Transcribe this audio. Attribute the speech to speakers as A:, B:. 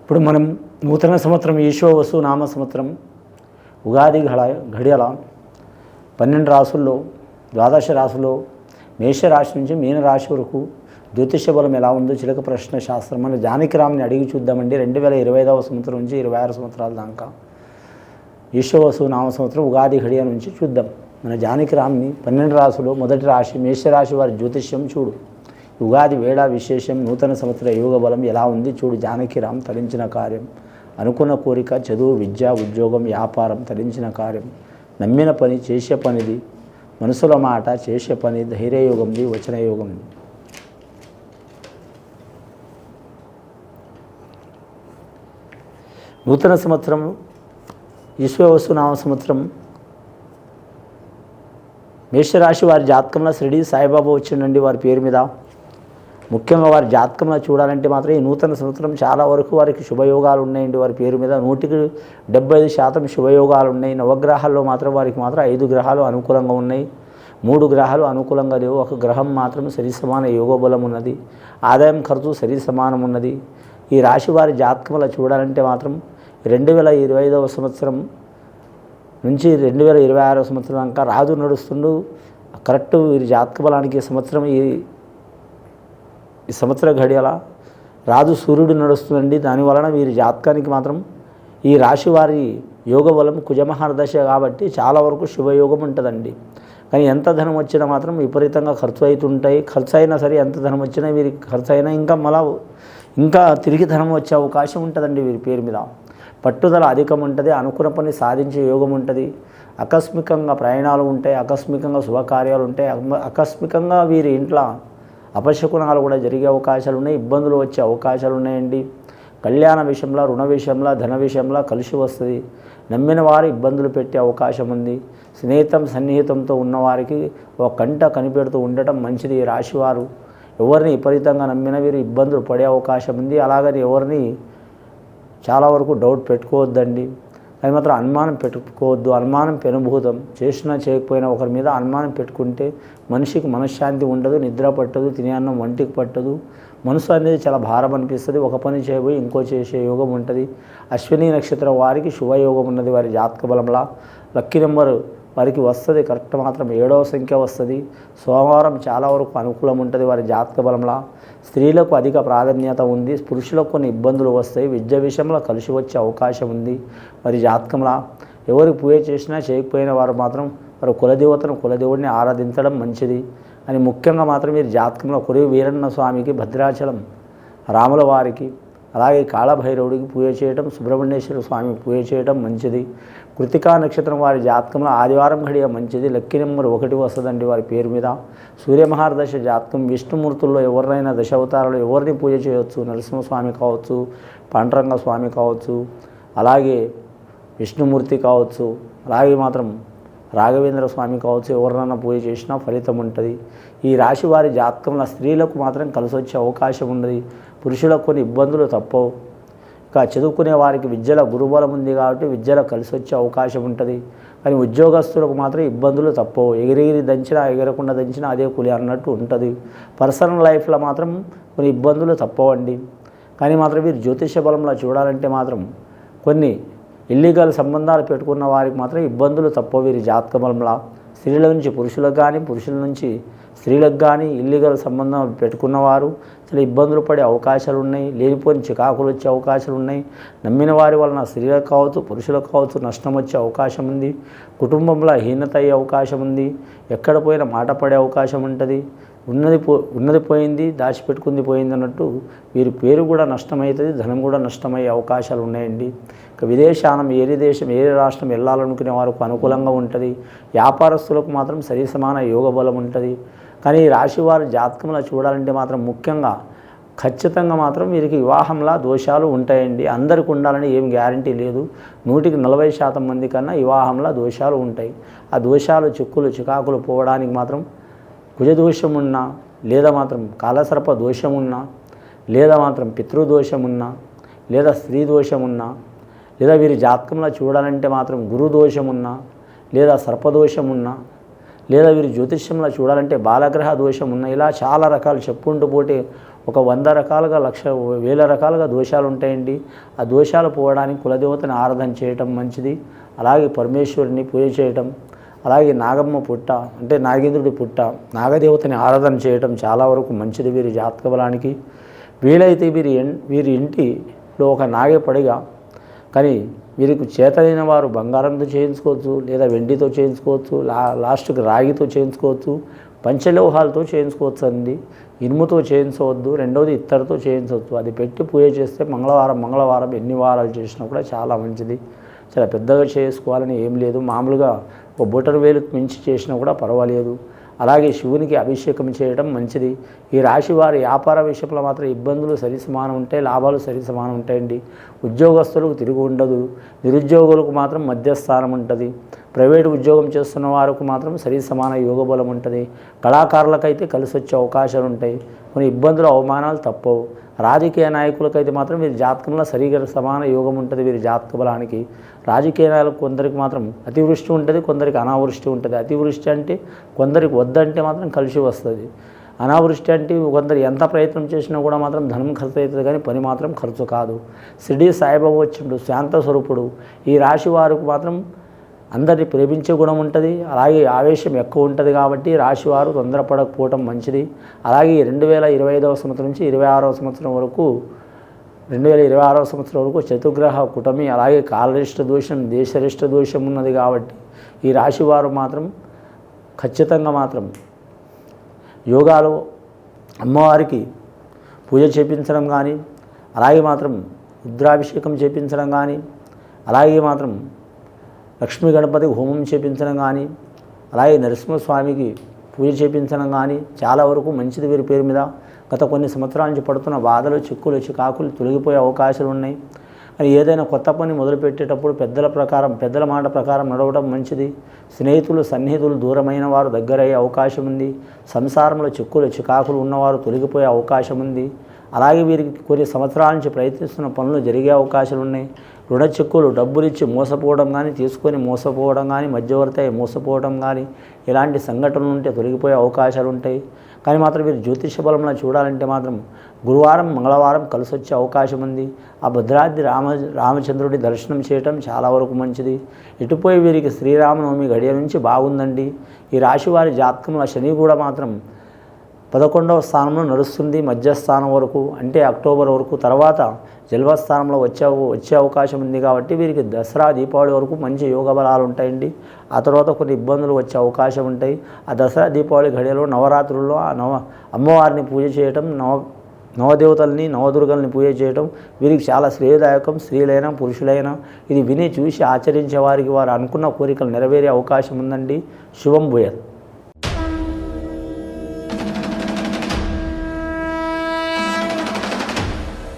A: ఇప్పుడు మనం నూతన సంవత్సరం ఈశోవసు నామ సంవత్సరం ఉగాది ఘడియల 12 రాసుల్లో ద్వాదశ రాశుల్లో మేషరాశి నుంచి మీనరాశి వరకు జ్యోతిష బలం ఎలా ఉందో చిలక ప్రశ్న శాస్త్రం మన జానకిరామ్ని అడిగి చూద్దామండి. 2025వ సంవత్సరం నుంచి 26 సంవత్సరాల దాకా ఈశోవసు నామ సంవత్సరం ఉగాది ఘడియ నుంచి చూద్దాం. మన జానకిరామ్ని 12 రాశుల్లో మొదటి రాశి మేషరాశి వారి జ్యోతిష్యం చూడు. ఉగాది వేళ విశేషం నూతన సంవత్సర యోగ బలం ఎలా ఉంది చూడు. జానకిరామ్ తరించిన కార్యం, అనుకున్న కోరిక, చదువు, విద్య, ఉద్యోగం, వ్యాపారం, తరించిన కార్యం, నమ్మిన పని, చేసే పనిది, మనసుల మాట, చేసే పని, ధైర్యయోగంది, వచనయోగంది. నూతన సంవత్సరం ఈశ్వవసు నామ సంవత్సరం మేషరాశి వారి జాతకంలో షిరిడి సాయిబాబా వచ్చిండండి వారి పేరు మీద. ముఖ్యంగా వారి జాతకంలో చూడాలంటే మాత్రం ఈ నూతన సంవత్సరం చాలా వరకు వారికి శుభయోగాలు ఉన్నాయండి. వారి పేరు మీద 100% శుభయోగాలు ఉన్నాయి. నవగ్రహాల్లో మాత్రం వారికి మాత్రం 5 గ్రహాలు అనుకూలంగా ఉన్నాయి, 3 గ్రహాలు అనుకూలంగా లేవు. ఒక గ్రహం మాత్రం సరి సమాన యోగబలం ఉన్నది, ఆదాయం ఖర్చు సరి సమానం ఉన్నది. ఈ రాశి వారి జాతకంలో చూడాలంటే మాత్రం 2025వ సంవత్సరం నుంచి 2026వ సంవత్సరం దాకా రాజు నడుస్తుండు. కరెక్ట్ వీరి జాతక బలానికి సంవత్సరం ఈ సంవత్సర ఘడియల రాజు సూర్యుడు నడుస్తుందండి. దానివలన వీరి జాతకానికి మాత్రం ఈ రాశి వారి యోగ బలం కుజమహారదశ కాబట్టి చాలా వరకు శుభయోగం ఉంటుందండి. కానీ ఎంత ధనం వచ్చినా మాత్రం విపరీతంగా ఖర్చు అవుతుంటాయి. ఖర్చు అయినా సరే ఎంత ధనం వచ్చినా వీరికి ఖర్చు అయినా ఇంకా తిరిగి ధనం వచ్చే అవకాశం ఉంటుందండి. వీరి పేరు మీద పట్టుదల అధికం ఉంటుంది, అనుకున్న పని సాధించే యోగం ఉంటుంది. ఆకస్మికంగా ప్రయాణాలు ఉంటాయి, ఆకస్మికంగా శుభకార్యాలు ఉంటాయి, ఆకస్మికంగా వీరి ఇంట్లో అపశకునాలు కూడా జరిగే అవకాశాలు ఉన్నాయి, ఇబ్బందులు వచ్చే అవకాశాలు ఉన్నాయండి. కళ్యాణ విషయంలో, రుణ విషయంలో, ధన విషయంలో కలిసి వస్తుంది. నమ్మిన వారు ఇబ్బందులు పెట్టే అవకాశం ఉంది. సన్నిహితంతో ఉన్నవారికి ఒక కంట కనిపెడుతూ ఉండటం మంచిది. ఈ రాశివారు ఎవరిని విపరీతంగా నమ్మిన వీరు ఇబ్బందులు పడే అవకాశం ఉంది. అలాగని ఎవరిని చాలా వరకు డౌట్ పెట్టుకోవద్దండి. అది మాత్రం అనుమానం పెట్టుకోవద్దు. అనుమానం పెనుభూతం. చేసినా చేయకపోయినా ఒకరి మీద అనుమానం పెట్టుకుంటే మనిషికి మనశ్శాంతి ఉండదు, నిద్ర పట్టదు, తినే అన్నం వంటికి పట్టదు. మనసు అనేది చాలా భారం అనిపిస్తుంది. ఒక పని చేయబోయి ఇంకో చేసే యోగం ఉంటుంది. అశ్విని నక్షత్రం వారికి శుభయోగం ఉన్నది. వారి జాతక బలంలా లక్కీ నెంబర్ వారికి వస్తుంది. కరెక్ట్ మాత్రం 7వ సంఖ్య వస్తుంది. సోమవారం చాలా వరకు అనుకూలం ఉంటుంది వారి జాతక బలంలా. స్త్రీలకు అధిక ప్రాధాన్యత ఉంది. పురుషులకు కొన్ని ఇబ్బందులు వస్తాయి. విద్య విషయంలో కలిసి వచ్చే అవకాశం ఉంది వారి జాతకంలా. ఎవరికి పూజ చేసినా చేయకపోయిన వారు మాత్రం వారి కులదేవుడిని ఆరాధించడం మంచిది. అని ముఖ్యంగా మాత్రం వీరి జాతకంలో కొరి వీరన్న స్వామికి, భద్రాచలం రాముల వారికి, అలాగే కాళభైరవుడికి పూజ చేయడం, సుబ్రహ్మణ్యేశ్వర స్వామికి పూజ చేయడం మంచిది. కృతికా నక్షత్రం వారి జాతకంలో ఆదివారం ఘడియ మంచిది. లక్కీ నెంబర్ 1 వస్తుందండి వారి పేరు మీద. సూర్యమహారదశ జాతకం విష్ణుమూర్తుల్లో ఎవరినైనా దశావతారాలు ఎవరిని పూజ చేయవచ్చు. నరసింహస్వామి కావచ్చు, పాండురంగ స్వామి కావచ్చు, అలాగే విష్ణుమూర్తి కావచ్చు, అలాగే మాత్రం రాఘవేంద్ర స్వామి కావచ్చు. ఎవరినైనా పూజ చేసినా ఫలితం ఉంటుంది. ఈ రాశి వారి జాతకంలో స్త్రీలకు మాత్రం కలిసి వచ్చే అవకాశం ఉన్నది. పురుషులకు కొన్ని ఇబ్బందులు తప్పవు. ఇంకా చదువుకునే వారికి విద్యలో గురుబలం ఉంది కాబట్టి విద్యలో కలిసి వచ్చే అవకాశం ఉంటుంది. కానీ ఉద్యోగస్తులకు మాత్రం ఇబ్బందులు తప్పవు. ఎగిరెగిరి దంచినా ఎగరకుండా దంచినా అదే కూలి అన్నట్టు ఉంటుంది. పర్సనల్ లైఫ్లో మాత్రం కొన్ని ఇబ్బందులు తప్పవండి. కానీ మాత్రం వీరు జ్యోతిష బలంలో చూడాలంటే మాత్రం కొన్ని ఇల్లీగల్ సంబంధాలు పెట్టుకున్న వారికి మాత్రం ఇబ్బందులు తప్పవు వీరి జాతక బలంలా. స్త్రీల నుంచి పురుషులకు కానీ, పురుషుల నుంచి స్త్రీలకు కానీ ఇల్లీగల్ సంబంధం పెట్టుకున్నవారు చాలా ఇబ్బందులు పడే అవకాశాలు ఉన్నాయి. లేనిపోని చికాకులు వచ్చే అవకాశాలు ఉన్నాయి. నమ్మిన వారి వలన స్త్రీలకు కావచ్చు, పురుషులకు కావచ్చు నష్టం వచ్చే అవకాశం ఉంది. కుటుంబంలో హీనత అయ్యే అవకాశం ఉంది. ఎక్కడ పోయినా మాట పడే అవకాశం ఉంటుంది. ఉన్నది పోయింది, దాచిపెట్టుకుంది పోయింది అన్నట్టు వీరి పేరు కూడా నష్టమవుతుంది, ధనం కూడా నష్టమయ్యే అవకాశాలు ఉన్నాయండి. ఇక విదేశానం ఏది దేశం ఏ రాష్ట్రం వెళ్ళాలనుకునే వారికి అనుకూలంగా ఉంటుంది. వ్యాపారస్తులకు మాత్రం సరి సమాన యోగ బలం ఉంటుంది. కానీ ఈ రాశి వారి జాతకంలో చూడాలంటే మాత్రం ముఖ్యంగా ఖచ్చితంగా మాత్రం వీరికి వివాహంలా దోషాలు ఉంటాయండి. అందరికి ఉండాలని ఏం గ్యారంటీ లేదు. 100కి 40% మంది కన్నా వివాహంలా దోషాలు ఉంటాయి. ఆ దోషాలు చికాకులు పోవడానికి మాత్రం కుజదోషం ఉన్నా, లేదా మాత్రం కాలసర్ప దోషం ఉన్నా, లేదా మాత్రం పితృదోషం ఉన్నా, లేదా స్త్రీ దోషం ఉన్నా, లేదా వీరి జాతకంలో చూడాలంటే మాత్రం గురుదోషం ఉన్నా, లేదా సర్పదోషం ఉన్నా, లేదా వీరి జ్యోతిష్యంలో చూడాలంటే బాలగ్రహ దోషం ఉన్నా, ఇలా చాలా రకాలు చెప్పుకుంటూ పోతే ఒక 100 రకాలుగా వేల రకాలుగా దోషాలు ఉంటాయండి. ఆ దోషాలు పోవడానికి కులదేవతని ఆరాధన చేయటం మంచిది. అలాగే పరమేశ్వరుని పూజ చేయటం, అలాగే నాగమ్మ పుట్ట అంటే నాగేంద్రుడి పుట్ట నాగదేవతని ఆరాధన చేయటం చాలా వరకు మంచిది వీరి జాతక బలానికి. వీలైతే వీరి ఇంటిలో ఒక నాగపడిగా కానీ వీరికి చేతనైన వారు బంగారంతో చేయించుకోవచ్చు, లేదా వెండితో చేయించుకోవచ్చు, లాస్ట్కి రాగితో చేయించుకోవచ్చు, పంచలోహాలతో చేయించుకోవచ్చు అండి. ఇనుముతో చేయించవద్దు. రెండవది ఇత్తడితో చేయించవచ్చు. అది పెట్టి పూజ చేస్తే మంగళవారం ఎన్ని వారాలు చేసినా కూడా చాలా మంచిది. చాలా పెద్దగా చేసుకోవాలని ఏం లేదు. మామూలుగా ఒక బొటన వేలుకు మించి చేసినా కూడా పర్వాలేదు. అలాగే శివునికి అభిషేకం చేయడం మంచిది. ఈ రాశి వారి వ్యాపార విషయంలో మాత్రం ఇబ్బందులు సరిసమానం ఉంటాయి, లాభాలు సరిసమానం ఉంటాయండి. ఉద్యోగస్తులకు తిరిగి ఉండదు. నిరుద్యోగులకు మాత్రం మధ్యస్థానం ఉంటుంది. ప్రైవేటు ఉద్యోగం చేస్తున్న వారికి మాత్రం సరిసమాన యోగబలం ఉంటుంది. కళాకారులకైతే కలిసి వచ్చే అవకాశాలు ఉంటాయి. కొన్ని ఇబ్బందులు అవమానాలు తప్పవు. రాజకీయ నాయకులకైతే మాత్రం వీరి జాతకంలో సరిగా సమాన యోగం ఉంటుంది. వీరి జాతక బలానికి రాజకీయ నాయకులకు కొందరికి మాత్రం అతివృష్టి ఉంటుంది, కొందరికి అనావృష్టి ఉంటుంది. అతివృష్టి అంటే కొందరికి వద్దంటే మాత్రం కలిసి వస్తుంది. అనావృష్టి అంటే కొందరు ఎంత ప్రయత్నం చేసినా కూడా మాత్రం ధనం ఖర్చు అవుతుంది, కానీ పని మాత్రం ఖర్చు కాదు. షిరిడి సాయిబాబా వచ్చిండు, శాంత స్వరూపుడు. ఈ రాశి వారికి మాత్రం అందరినీ ప్రేమించే గుణం ఉంటుంది. అలాగే ఆవేశం ఎక్కువ ఉంటుంది. కాబట్టి రాశివారు తొందరపడకపోవటం మంచిది. అలాగే 2025వ సంవత్సరం నుంచి 26వ సంవత్సరం వరకు 2026వ సంవత్సరం వరకు చతుర్గ్రహ కుటమి, అలాగే కాలరిష్ట దోషం, దేశరిష్ట దోషం ఉన్నది. కాబట్టి ఈ రాశివారు మాత్రం ఖచ్చితంగా మాత్రం యోగాలో అమ్మవారికి పూజ చేపించడం కానీ, అలాగే మాత్రం రుద్రాభిషేకం చేపించడం కానీ, అలాగే మాత్రం లక్ష్మీ గణపతికి హోమం చేపించడం కానీ, అలాగే నరసింహస్వామికి పూజ చేపించడం కానీ చాలా వరకు మంచిది. వీరి పేరు మీద గత కొన్ని సంవత్సరాల నుంచి పడుతున్న బాధలు, చిక్కులు, చికాకులు తొలగిపోయే అవకాశాలు ఉన్నాయి. అని ఏదైనా కొత్త పని మొదలుపెట్టేటప్పుడు పెద్దల మాట ప్రకారం నడవడం మంచిది. స్నేహితులు, సన్నిహితులు దూరమైన వారు దగ్గరయ్యే అవకాశం ఉంది. సంసారంలో చిక్కులు, చికాకులు ఉన్నవారు తొలగిపోయే అవకాశం ఉంది. అలాగే వీరికి కొన్ని సంవత్సరాల నుంచి ప్రయత్నిస్తున్న పనులు జరిగే అవకాశాలు ఉన్నాయి. రుణ చిక్కులు, డబ్బులిచ్చి మోసపోవడం కానీ, తీసుకొని మోసపోవడం కానీ, మధ్యవర్తి మోసపోవడం కానీ ఇలాంటి సంఘటనలు ఉంటే తొలగిపోయే అవకాశాలు ఉంటాయి. కానీ మాత్రం వీరు జ్యోతిష బలంలో చూడాలంటే మాత్రం గురువారం, మంగళవారం కలిసి వచ్చే అవకాశం ఉంది. ఆ భద్రాద్రి రామచంద్రుడి దర్శనం చేయటం చాలా వరకు మంచిది. ఇటుపోయి వీరికి శ్రీరామనవమి గడియ నుంచి బాగుందండి. ఈ రాశి వారి జాతకంలో శని కూడా మాత్రం 11వ స్థానంలో నడుస్తుంది. మధ్యస్థానం వరకు అంటే అక్టోబర్ వరకు. తర్వాత జన్మస్థానంలో వచ్చే అవకాశం ఉంది. కాబట్టి వీరికి దసరా, దీపావళి వరకు మంచి యోగ బలాలు ఉంటాయండి. ఆ తర్వాత కొన్ని ఇబ్బందులు వచ్చే అవకాశం ఉంటాయి. ఆ దసరా, దీపావళి ఘడియలో నవరాత్రుల్లో ఆ అమ్మవారిని పూజ చేయటం, నవదేవతల్ని, నవదుర్గల్ని పూజ చేయటం వీరికి చాలా శ్రేయదాయకం. స్త్రీలైనా పురుషులైనా ఇది విని చూసి ఆచరించే వారికి వారు అనుకున్న కోరికలు నెరవేరే అవకాశం ఉందండి. శుభం భూయాత్.